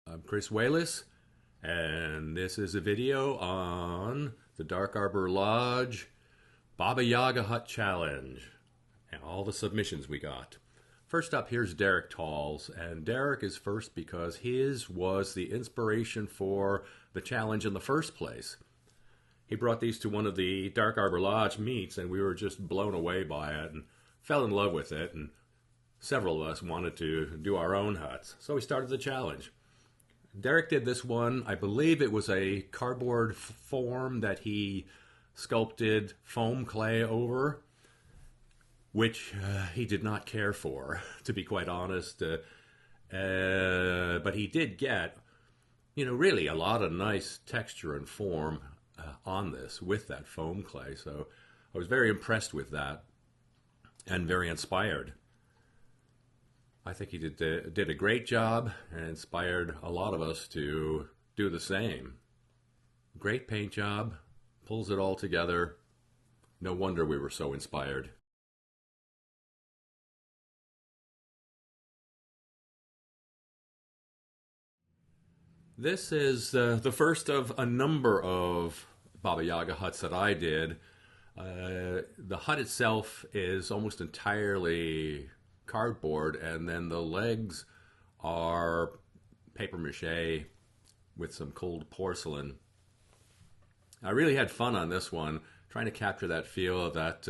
I'm Chris Wayless, and this is a video on the Dark Arbor Lodge Baba Yaga Hut Challenge and all the submissions we got. First up, here's Derek Talls, and Derek is first because his was the inspiration for the challenge in the first place. He brought these to one of the Dark Arbor Lodge meets, and we were just blown away by it and fell in love with it, and several of us wanted to do our own huts, so we started the challenge. Derek did this one. I believe it was a cardboard form that he sculpted foam clay over, which he did not care for, to be quite honest. But he did get, really a lot of nice texture and form on this with that foam clay. So I was very impressed with that and very inspired. I think he did a great job and inspired a lot of us to do the same. Great paint job, pulls it all together. No wonder we were so inspired. This is the first of a number of Baba Yaga huts that I did. The hut itself is almost entirely cardboard, and then the legs are paper mache with some cold porcelain. I really had fun on this one, trying to capture that feel of that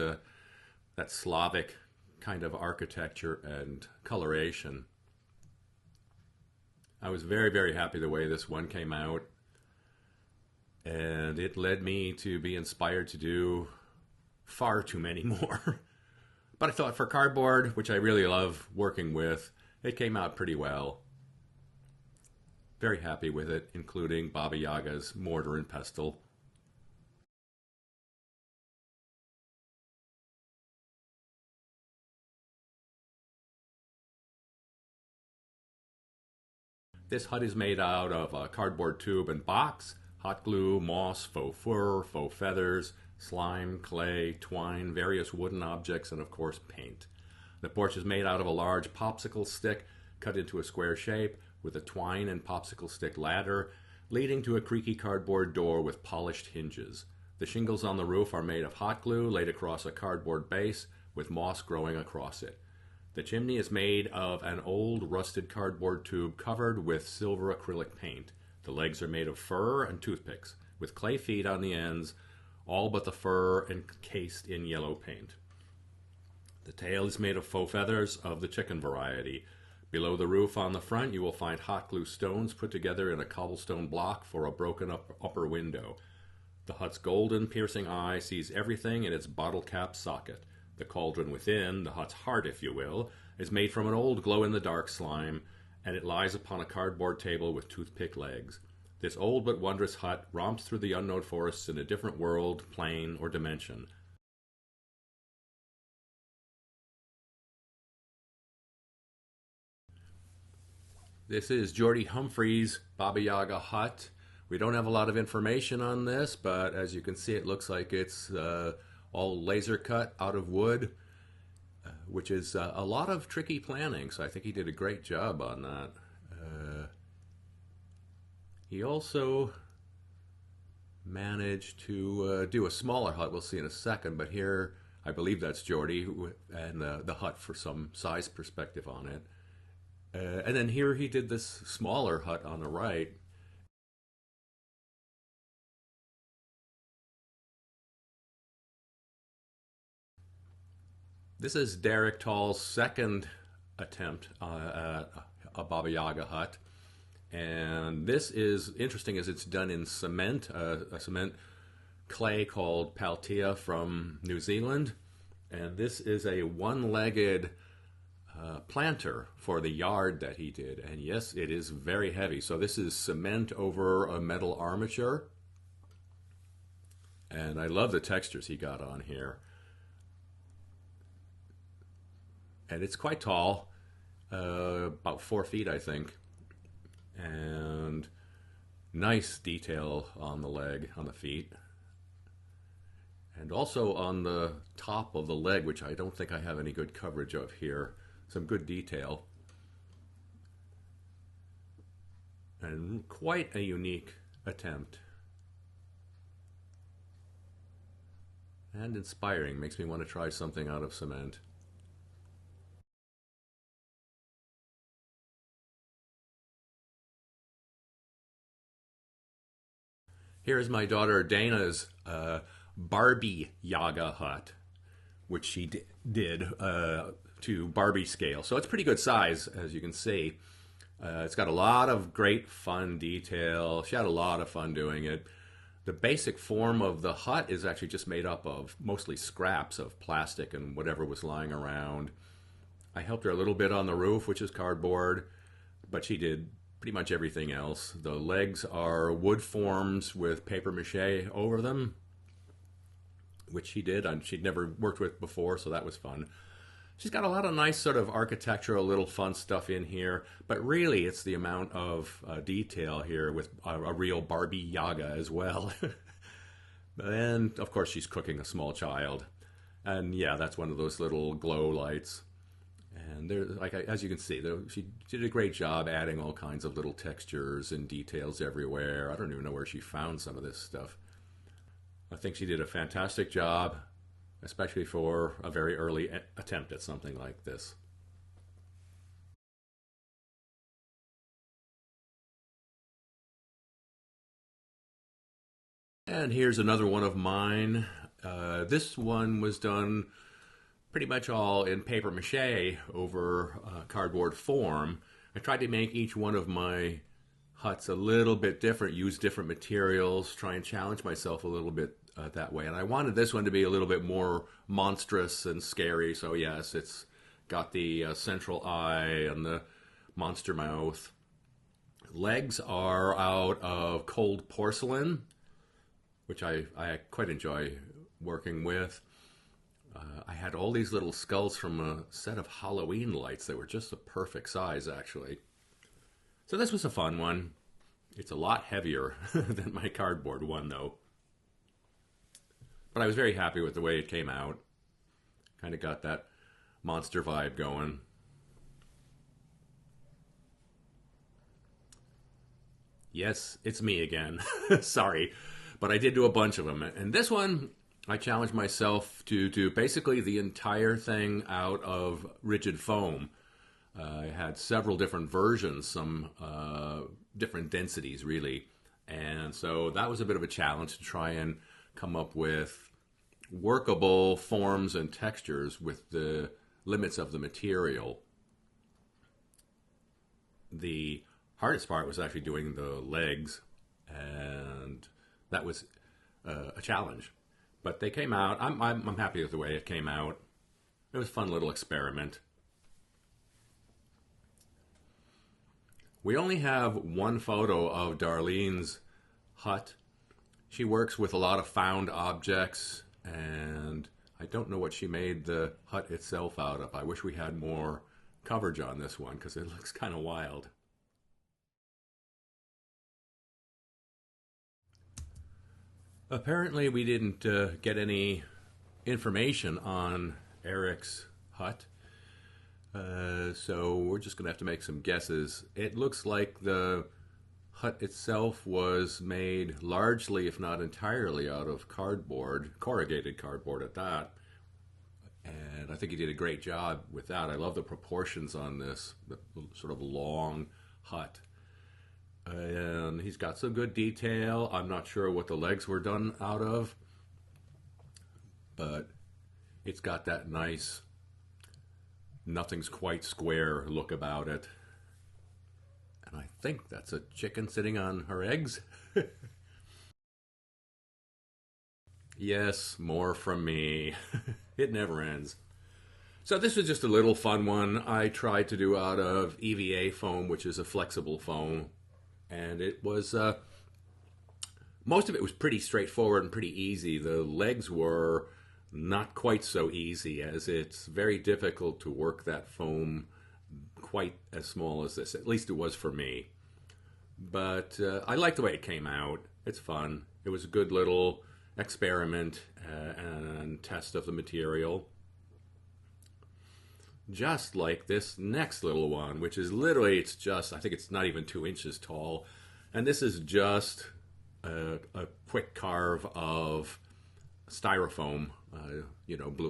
Slavic kind of architecture and coloration. I was very, very happy the way this one came out, and it led me to be inspired to do far too many more. But I thought for cardboard, which I really love working with, it came out pretty well. Very happy with it, including Baba Yaga's mortar and pestle. This hut is made out of a cardboard tube and box, hot glue, moss, faux fur, faux feathers, slime, clay, twine, various wooden objects, and of course paint. The porch is made out of a large popsicle stick cut into a square shape with a twine and popsicle stick ladder leading to a creaky cardboard door with polished hinges. The shingles on the roof are made of hot glue laid across a cardboard base with moss growing across it. The chimney is made of an old rusted cardboard tube covered with silver acrylic paint. The legs are made of fur and toothpicks with clay feet on the ends, all but the fur encased in yellow paint. The tail is made of faux feathers of the chicken variety. Below the roof on the front you will find hot glue stones put together in a cobblestone block for a broken upper window. The hut's golden piercing eye sees everything in its bottle cap socket. The cauldron within, the hut's heart if you will, is made from an old glow-in-the-dark slime, and it lies upon a cardboard table with toothpick legs. This old but wondrous hut romps through the unknown forests in a different world, plane, or dimension. This is Geordie Humphrey's Baba Yaga hut. We don't have a lot of information on this, but as you can see, it looks like it's all laser cut out of wood, which is a lot of tricky planning, so I think he did a great job on that. He also managed to do a smaller hut, we'll see in a second, but here I believe that's Geordie and the hut for some size perspective on it. And then here he did this smaller hut on the right. This is Derek Tall's second attempt at a Baba Yaga hut. And this is interesting as it's done in cement, a cement clay called Paltea from New Zealand. And this is a one-legged planter for the yard that he did. And yes, it is very heavy. So this is cement over a metal armature. And I love the textures he got on here. And it's quite tall, about 4 feet, I think. And nice detail on the leg, on the feet. And also on the top of the leg, which I don't think I have any good coverage of here. Some good detail. and quite a unique attempt. And inspiring, makes me want to try something out of cement. Here's my daughter Dana's Barbie Yaga hut, which she did to Barbie scale. So it's pretty good size, as you can see. It's got a lot of great fun detail. She had a lot of fun doing it. The basic form of the hut is actually just made up of mostly scraps of plastic and whatever was lying around. I helped her a little bit on the roof, which is cardboard, but she did pretty much everything else. The legs are wood forms with paper mache over them, which she did. She'd never worked with before, so that was fun. She's got a lot of nice sort of architectural little fun stuff in here, but really it's the amount of detail here with a real Barbie Yaga as well. And of course she's cooking a small child. And yeah, that's one of those little glow lights. And there, like as you can see, she did a great job adding all kinds of little textures and details everywhere. I don't even know where she found some of this stuff. I think she did a fantastic job, especially for a very early attempt at something like this. And here's another one of mine. This one was done pretty much all in paper mache over cardboard form. I tried to make each one of my huts a little bit different, use different materials, try and challenge myself a little bit that way. And I wanted this one to be a little bit more monstrous and scary. So yes, it's got the central eye and the monster mouth. Legs are out of cold porcelain, which I quite enjoy working with. I had all these little skulls from a set of Halloween lights that were just the perfect size, actually. So this was a fun one. It's a lot heavier than my cardboard one, though. But I was very happy with the way it came out. Kind of got that monster vibe going. Yes, it's me again. Sorry. But I did do a bunch of them. And this one, I challenged myself to do basically the entire thing out of rigid foam. I had several different versions, some different densities, really. And so that was a bit of a challenge to try and come up with workable forms and textures with the limits of the material. The hardest part was actually doing the legs, and that was a challenge. But they came out. I'm happy with the way it came out. It was a fun little experiment. We only have one photo of Darlene's hut. She works with a lot of found objects, and I don't know what she made the hut itself out of. I wish we had more coverage on this one because it looks kind of wild. Apparently we didn't get any information on Eric's hut. So we're just going to have to make some guesses. It looks like the hut itself was made largely, if not entirely, out of cardboard, corrugated cardboard at that. And I think he did a great job with that. I love the proportions on this, the sort of long hut. And he's got some good detail. I'm not sure what the legs were done out of, but it's got that nice nothing's quite square look about it. And I think that's a chicken sitting on her eggs. Yes, more from me. It never ends. So this was just a little fun one I tried to do out of EVA foam, which is a flexible foam. And it was, most of it was pretty straightforward and pretty easy. The legs were not quite so easy, as it's very difficult to work that foam quite as small as this. At least it was for me. But I like the way it came out. It's fun. It was a good little experiment and test of the material. just like this next little one, which is literally, it's just, I think it's not even 2 inches tall. And this is just a quick carve of styrofoam,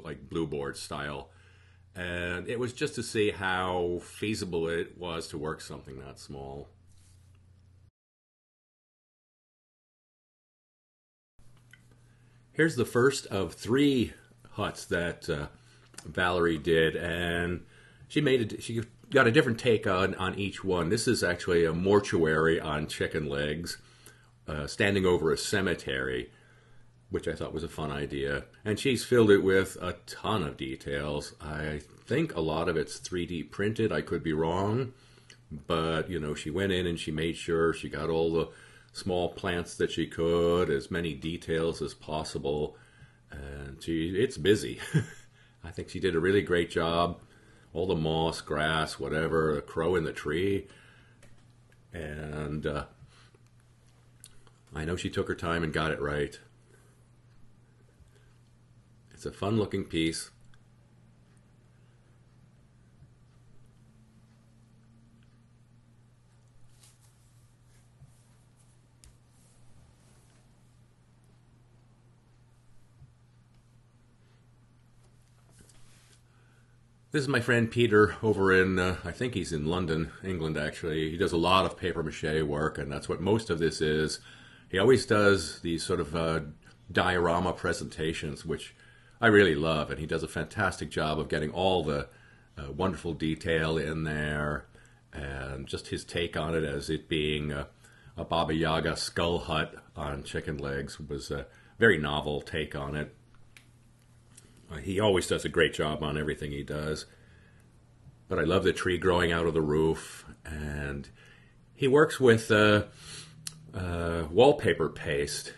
like blue board style. And it was just to see how feasible it was to work something that small. Here's the first of 3 huts that Valerie did, and she got a different take on each one. This is actually a mortuary on chicken legs, standing over a cemetery, which I thought was a fun idea. And she's filled it with a ton of details. I think a lot of it's 3D printed. I could be wrong, but she went in and she made sure she got all the small plants that she could, as many details as possible, and it's busy. I think she did a really great job. All the moss, grass, whatever, a crow in the tree, and I know she took her time and got it right. It's a fun looking piece. This is my friend Peter over in, I think he's in London, England actually. He does a lot of paper mache work, and that's what most of this is. He always does these sort of diorama presentations, which I really love, and he does a fantastic job of getting all the wonderful detail in there, and just his take on it as it being a Baba Yaga skull hut on chicken legs was a very novel take on it. He always does a great job on everything he does. But I love the tree growing out of the roof. And he works with wallpaper paste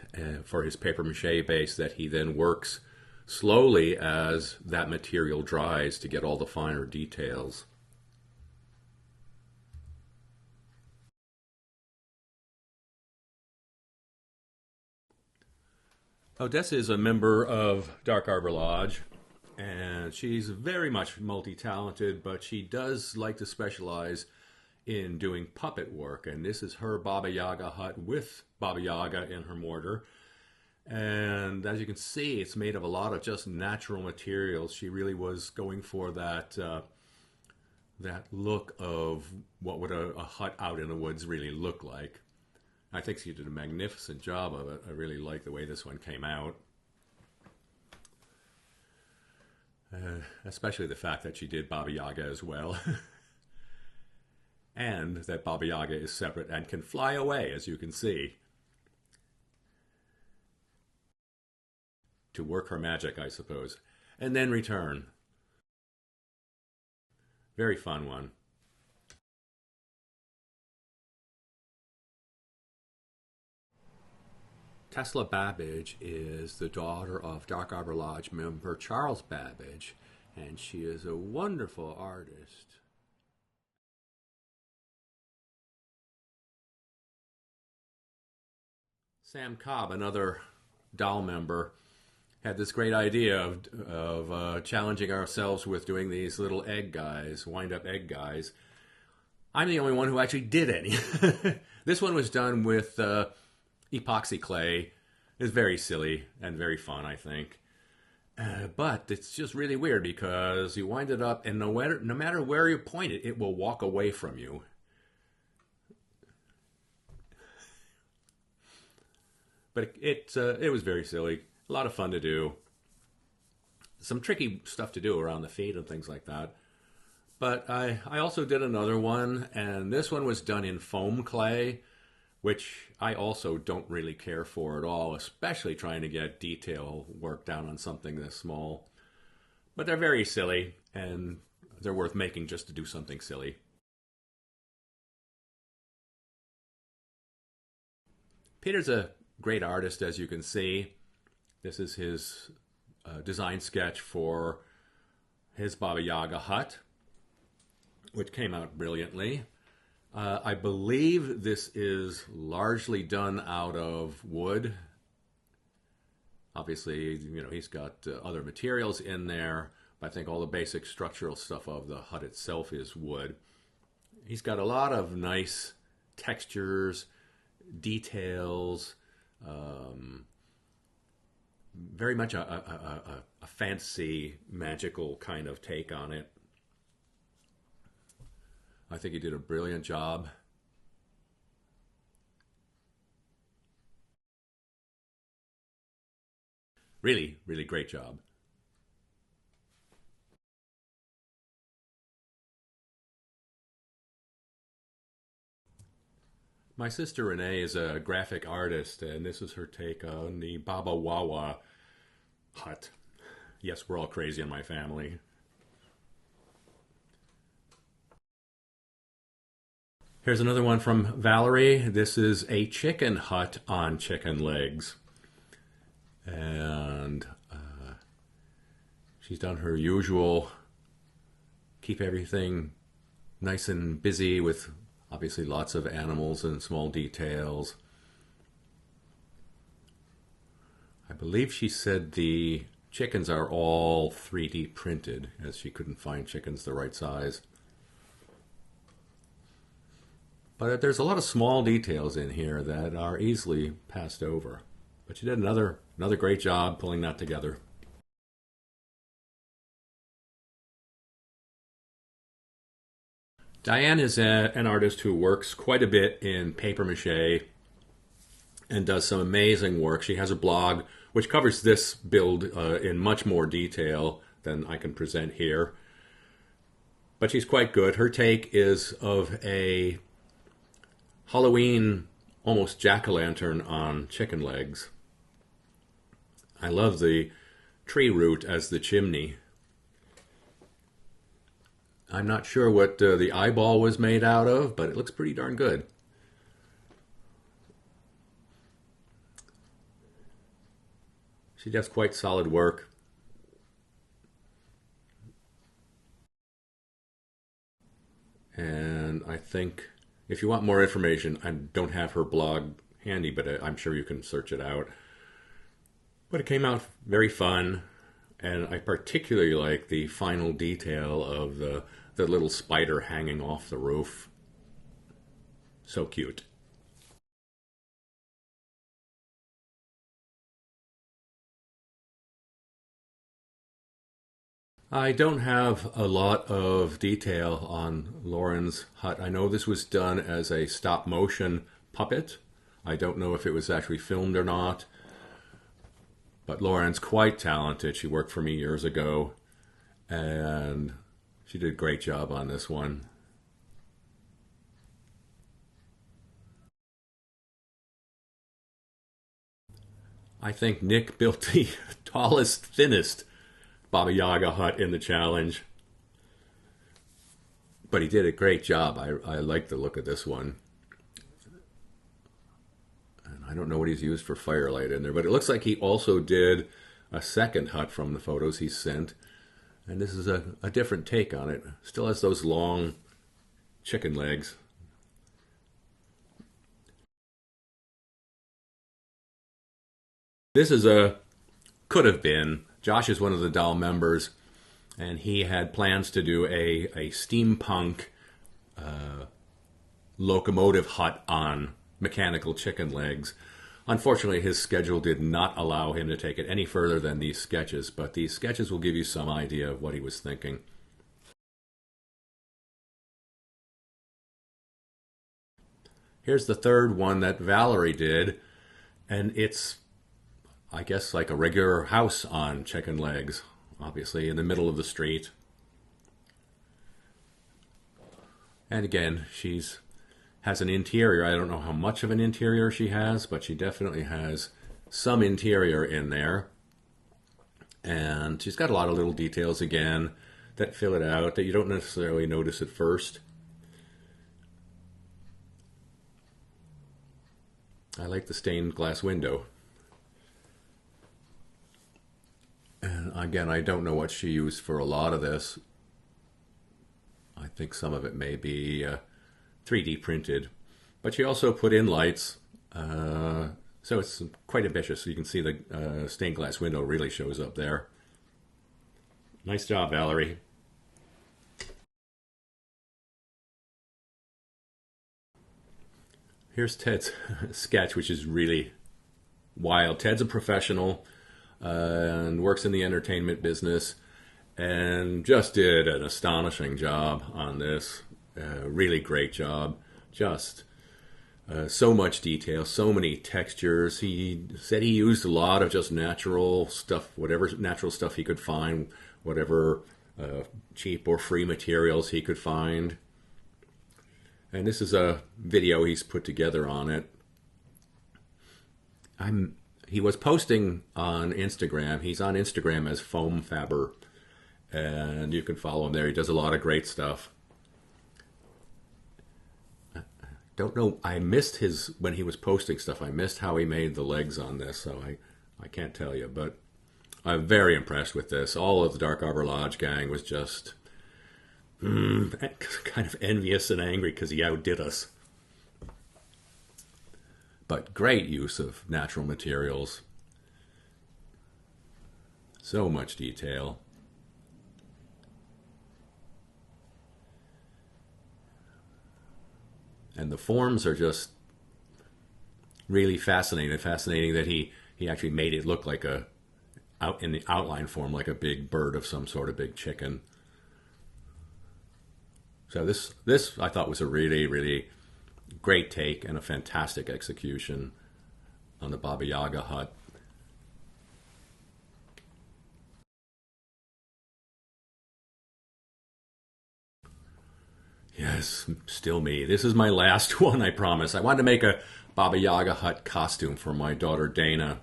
for his paper mache base that he then works slowly as that material dries to get all the finer details. Odessa is a member of Dark Arbor Lodge, and she's very much multi-talented, but she does like to specialize in doing puppet work, and this is her Baba Yaga hut with Baba Yaga in her mortar. And as you can see, it's made of a lot of just natural materials. She really was going for that that look of what would a hut out in the woods really look like. I think she did a magnificent job of it. I really like the way this one came out. Especially the fact that she did Baba Yaga as well. And that Baba Yaga is separate and can fly away, as you can see. To work her magic, I suppose. And then return. Very fun one. Tesla Babbage is the daughter of Dark Arbor Lodge member Charles Babbage, and she is a wonderful artist. Sam Cobb, another doll member, had this great idea of challenging ourselves with doing these little egg guys, wind-up egg guys. I'm the only one who actually did any. This one was done with epoxy clay. Is very silly and very fun, I think. But it's just really weird because you wind it up, and no matter where you point it, it will walk away from you. But it was very silly. A lot of fun to do. Some tricky stuff to do around the feet and things like that. But I also did another one, and this one was done in foam clay, which I also don't really care for at all, especially trying to get detail work down on something this small. But they're very silly, and they're worth making just to do something silly. Peter's a great artist, as you can see. This is his design sketch for his Baba Yaga hut, which came out brilliantly. I believe this is largely done out of wood. Obviously, he's got other materials in there, I think all the basic structural stuff of the hut itself is wood. He's got a lot of nice textures, details, very much a fantasy, magical kind of take on it. I think he did a brilliant job. Really, really great job. My sister Renee is a graphic artist, and this is her take on the Baba Wawa hut. Yes, we're all crazy in my family. Here's another one from Valerie. This is a chicken hut on chicken legs. And she's done her usual keep everything nice and busy with obviously lots of animals and small details. I believe she said the chickens are all 3D printed, as she couldn't find chickens the right size. But there's a lot of small details in here that are easily passed over. But she did another great job pulling that together. Diane is an artist who works quite a bit in paper mache and does some amazing work. She has a blog which covers this build in much more detail than I can present here. But she's quite good. Her take is of a Halloween, almost jack-o'-lantern on chicken legs. I love the tree root as the chimney. I'm not sure what the eyeball was made out of, but it looks pretty darn good. She does quite solid work. And I think if you want more information, I don't have her blog handy, but I'm sure you can search it out. But it came out very fun, and I particularly like the final detail of the little spider hanging off the roof. So cute. I don't have a lot of detail on Lauren's hut. I know this was done as a stop motion puppet. I don't know if it was actually filmed or not. But Lauren's quite talented. She worked for me years ago, and she did a great job on this one. I think Nick built the tallest, thinnest Baba Yaga hut in the challenge. But he did a great job. I like the look of this one. I don't know what he's used for firelight in there, but it looks like he also did a second hut from the photos he sent. And this is a different take on it. Still has those long chicken legs. This is could have been. Josh is one of the doll members, and he had plans to do a steampunk locomotive hut on mechanical chicken legs. Unfortunately, his schedule did not allow him to take it any further than these sketches, but these sketches will give you some idea of what he was thinking. Here's the third one that Valerie did, and it's, I guess, like a regular house on chicken legs, obviously in the middle of the street. And again, she's has an interior. I don't know how much of an interior she has, but she definitely has some interior in there. And she's got a lot of little details again that fill it out that you don't necessarily notice at first. I like the stained glass window. And again, I don't know what she used for a lot of this. I think some of it may be 3D printed, but she also put in lights, so it's quite ambitious. You can see the stained glass window really shows up there. Nice job, Valerie. Here's Ted's sketch, which is really wild. Ted's a professional and works in the entertainment business and just did an astonishing job on this. Really great job. Just so much detail, so many textures. He said he used a lot of just natural stuff, whatever natural stuff he could find, whatever cheap or free materials he could find. And this is a video he's put together on it. He was posting on Instagram. He's on Instagram as Foam Fabber, and you can follow him there. He does a lot of great stuff. Don't know. I missed his when he was posting stuff. I missed how he made the legs on this, so I can't tell you. But I'm very impressed with this. All of the Dark Arbor Lodge gang was just kind of envious and angry because he outdid us. But great use of natural materials. So much detail. And the forms are just really fascinating. Fascinating that he actually made it look like out in the outline form like a big bird of some sort, of big chicken. So this I thought was a really, really great take and a fantastic execution on the Baba Yaga hut. Yes, still me. This is my last one, I promise. I wanted to make a Baba Yaga hut costume for my daughter Dana.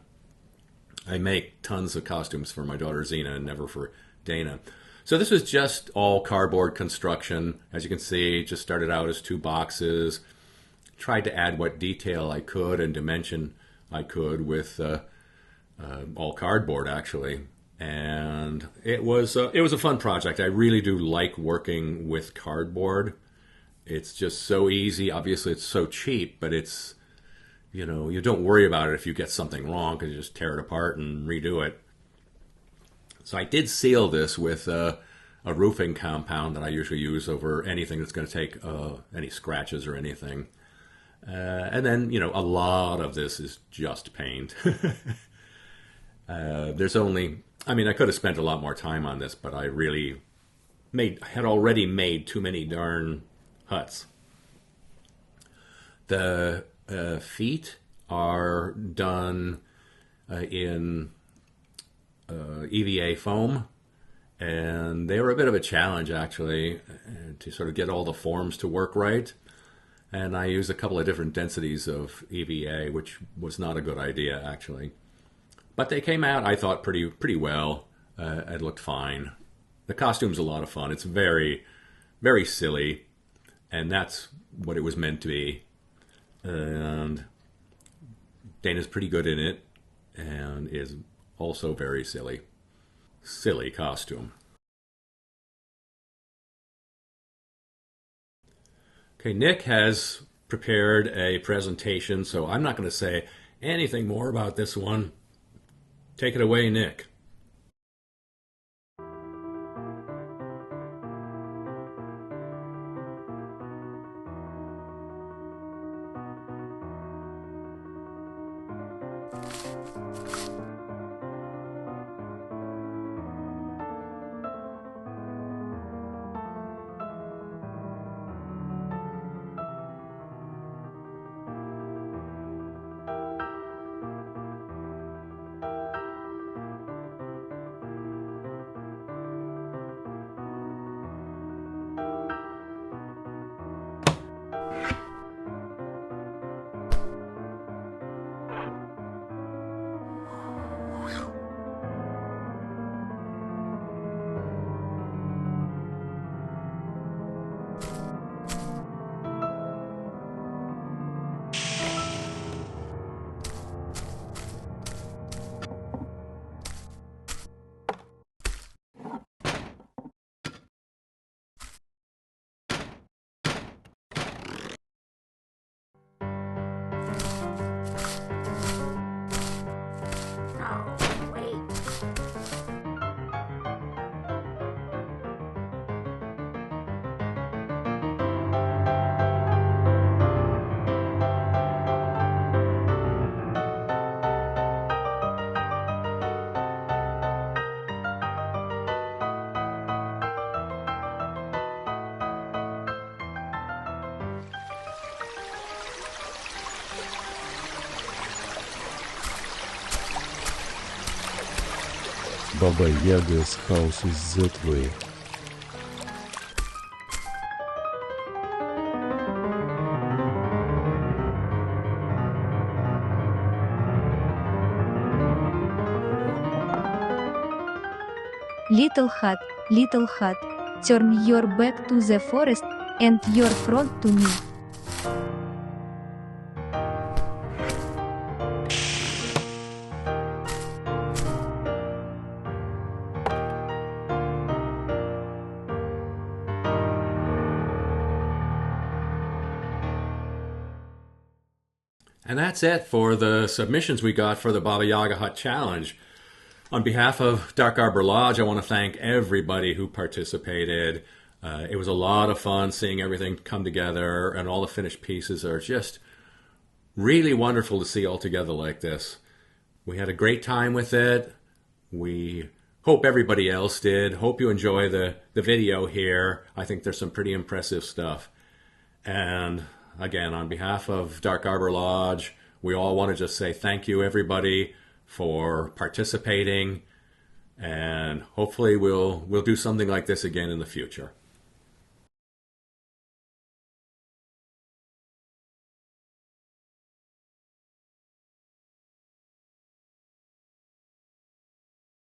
I make tons of costumes for my daughter Zena and never for Dana. So this was just all cardboard construction. As you can see, just started out as 2 boxes. Tried to add what detail I could and dimension I could with all cardboard, actually. And it was a fun project. I really do like working with cardboard. It's just so easy. Obviously, it's so cheap, but it's, you don't worry about it if you get something wrong because you just tear it apart and redo it. So I did seal this with a roofing compound that I usually use over anything that's going to take any scratches or anything. And then, a lot of this is just paint. I could have spent a lot more time on this, but I really had already made too many darn huts. The feet are done in EVA foam, and they were a bit of a challenge, actually, to sort of get all the forms to work right. And I used a couple of different densities of EVA, which was not a good idea, actually. But they came out, I thought, pretty well. It looked fine. The costume's a lot of fun. It's very, very silly, and that's what it was meant to be. And Dana's pretty good in it, and is also very silly. Silly costume. Okay, Nick has prepared a presentation, so I'm not going to say anything more about this one. Take it away, Nick. Baba Yaga's house is that way. Little hut, turn your back to the forest and your front to me. And that's it for the submissions we got for the Baba Yaga Hut Challenge. On behalf of Dark Arbor Lodge, I want to thank everybody who participated. It was a lot of fun seeing everything come together, and all the finished pieces are just really wonderful to see all together like this. We had a great time with it. We hope everybody else did. Hope you enjoy the video here. I think there's some pretty impressive stuff. And again, on behalf of Dark Arbor Lodge, we all want to just say thank you, everybody, for participating. And hopefully we'll do something like this again in the future.